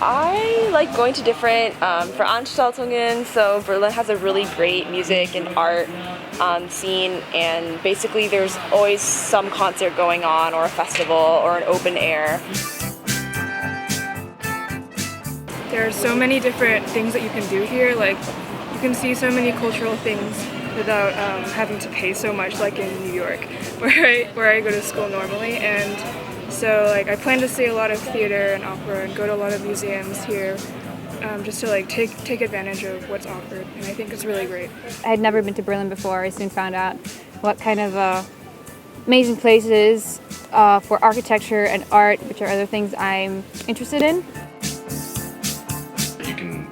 I like going to different Veranstaltungen, so Berlin has a really great music and art scene, and basically there's always some concert going on or a festival or an open air. There are so many different things that you can do here, like you can see so many cultural things without having to pay so much, like in New York, where I go to school normally. And so like I plan to see a lot of theater and opera and go to a lot of museums here, just to like take advantage of what's offered, and I think it's really great. I had never been to Berlin before. I soon found out what kind of amazing places for architecture and art, which are other things I'm interested in. You can,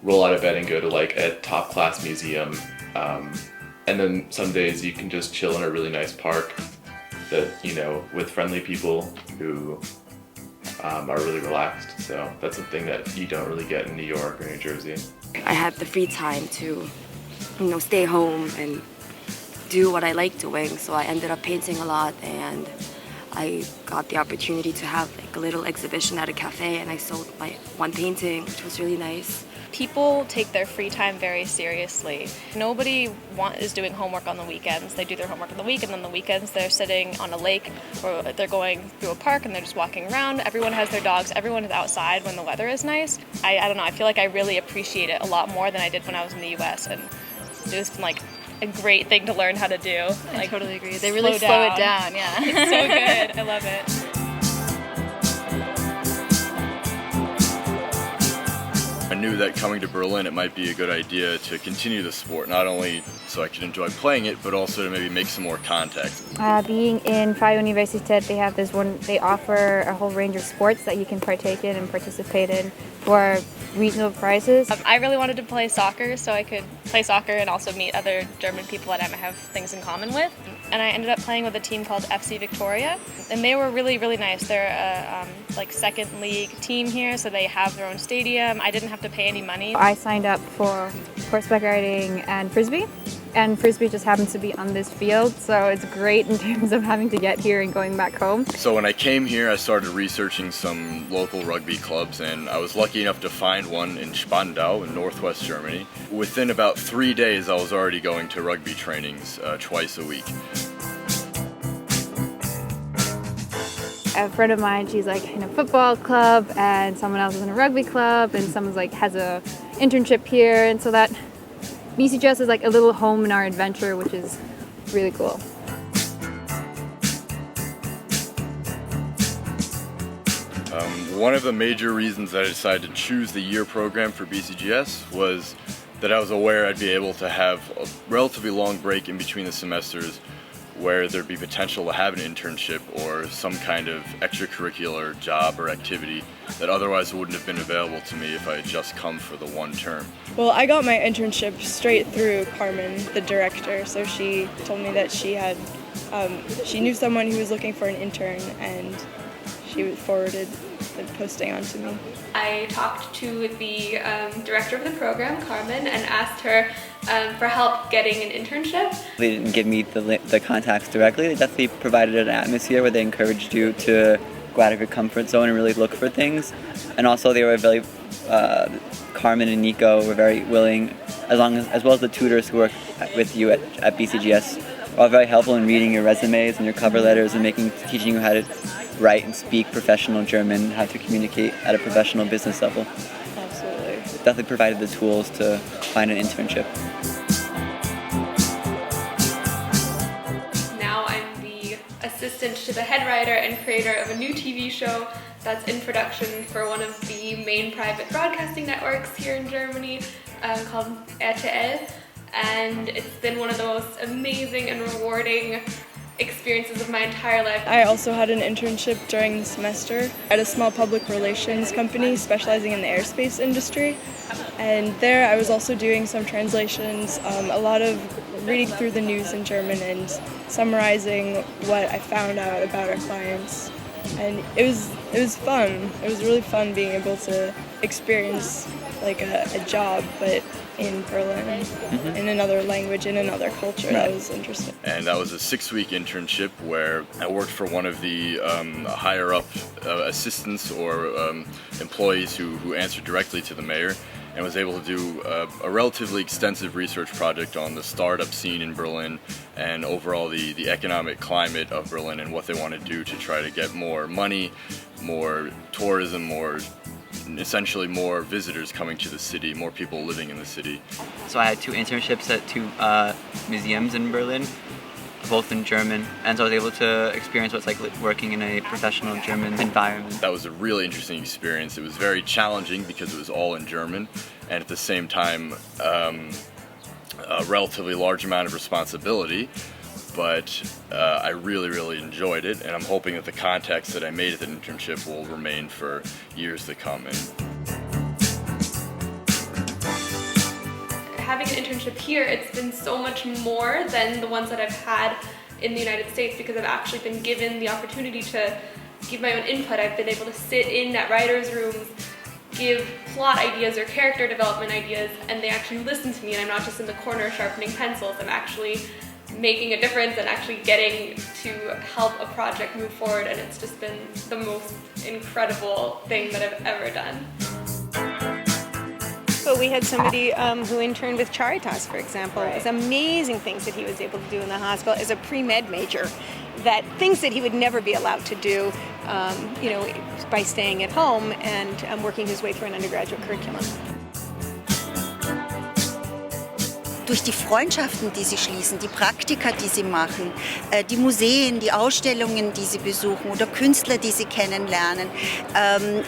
roll out of bed and go to like a top class museum, and then some days you can just chill in a really nice park that, with friendly people who are really relaxed. So that's something that you don't really get in New York or New Jersey. I had the free time to, stay home and do what I like doing. So I ended up painting a lot, and I got the opportunity to have like a little exhibition at a cafe, and I sold my one painting, which was really nice. People take their free time very seriously. Nobody is doing homework on the weekends. They do their homework on the week, and then the weekends they're sitting on a lake or they're going through a park and they're just walking around. Everyone has their dogs. Everyone is outside when the weather is nice. I don't know. I feel like I really appreciate it a lot more than I did when I was in the U.S. and it's been like a great thing to learn how to do. I totally agree. They really slow it down. Yeah. It's so good. I love it. I knew that coming to Berlin, it might be a good idea to continue the sport, not only so I could enjoy playing it, but also to maybe make some more contacts. Being in Freie Universitat, they offer a whole range of sports that you can partake in and participate in for reasonable prices. I really wanted to play soccer so I could play soccer and also meet other German people that I might have things in common with. And I ended up playing with a team called FC Victoria, and they were really, really nice. They're a second league team here, so they have their own stadium. I didn't have to pay any money. I signed up for horseback riding and frisbee, and frisbee just happens to be on this field, so it's great in terms of having to get here and going back home. So when I came here, I started researching some local rugby clubs, and I was lucky enough to find one in Spandau in northwest Germany. Within about 3 days, I was already going to rugby trainings twice a week. A friend of mine, she's like in a football club, and someone else is in a rugby club, and someone's like has a internship here, and so that BCGS is like a little home in our adventure, which is really cool. One of the major reasons that I decided to choose the year program for BCGS was that I was aware I'd be able to have a relatively long break in between the semesters where there'd be potential to have an internship or some kind of extracurricular job or activity that otherwise wouldn't have been available to me if I had just come for the one term. Well, I got my internship straight through Carmen, the director, so she told me that she knew someone who was looking for an intern, and she forwarded the posting on to me. I talked to the director of the program, Carmen, and asked her for help getting an internship. They didn't give me the contacts directly. They definitely provided an atmosphere where they encouraged you to go out of your comfort zone and really look for things. And also they were very, Carmen and Nico were very willing, as well as the tutors who work with you at BCGS, were all very helpful in reading your resumes and your cover letters and teaching you how to write and speak professional German, how to communicate at a professional business level. Absolutely. Definitely provided the tools to find an internship. Now I'm the assistant to the head writer and creator of a new TV show that's in production for one of the main private broadcasting networks here in Germany called RTL, and it's been one of the most amazing and rewarding experiences of my entire life. I also had an internship during the semester at a small public relations company specializing in the aerospace industry, and there I was also doing some translations, a lot of reading through the news in German and summarizing what I found out about our clients, and it was fun. It was really fun being able to experience like a job, but in Berlin, in another language, in another culture. That was interesting. And that was a 6-week internship where I worked for one of the higher up assistants or employees who answered directly to the mayor, and was able to do a relatively extensive research project on the startup scene in Berlin and overall the economic climate of Berlin and what they want to do to try to get more money, more tourism, essentially more visitors coming to the city, more people living in the city. So I had 2 internships at 2 museums in Berlin, both in German, and so I was able to experience what it's like working in a professional German environment. That was a really interesting experience. It was very challenging because it was all in German, and at the same time a relatively large amount of responsibility, but I really enjoyed it, and I'm hoping that the contacts that I made at the internship will remain for years to come. Having an internship here, it's been so much more than the ones that I've had in the United States because I've actually been given the opportunity to give my own input. I've been able to sit in at writers' rooms, give plot ideas or character development ideas, and they actually listen to me, and I'm not just in the corner sharpening pencils. I'm actually making a difference and actually getting to help a project move forward, and it's just been the most incredible thing that I've ever done. So we had somebody who interned with Charitas, for example. It was amazing things that he was able to do in the hospital as a pre-med major, that things that he would never be allowed to do, by staying at home and working his way through an undergraduate curriculum. Durch die Freundschaften, die sie schließen, die Praktika, die sie machen, die Museen, die Ausstellungen, die sie besuchen oder Künstler, die sie kennenlernen,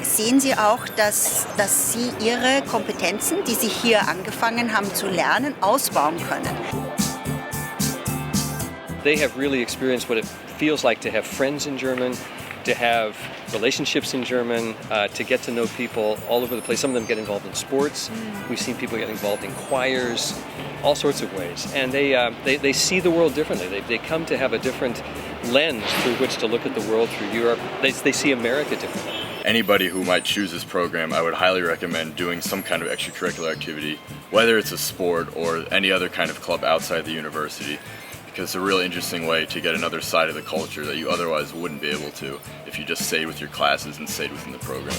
sehen sie auch, dass sie ihre Kompetenzen, die sie hier angefangen haben zu lernen, ausbauen können. They have really experienced what it feels like to have friends in German, to have relationships in German, to get to know people all over the place. Some of them get involved in sports. We've seen people get involved in choirs, all sorts of ways. And they see the world differently. They come to have a different lens through which to look at the world through Europe. They see America differently. Anybody who might choose this program, I would highly recommend doing some kind of extracurricular activity, whether it's a sport or any other kind of club outside the university, because it's a really interesting way to get another side of the culture that you otherwise wouldn't be able to if you just stayed with your classes and stayed within the program.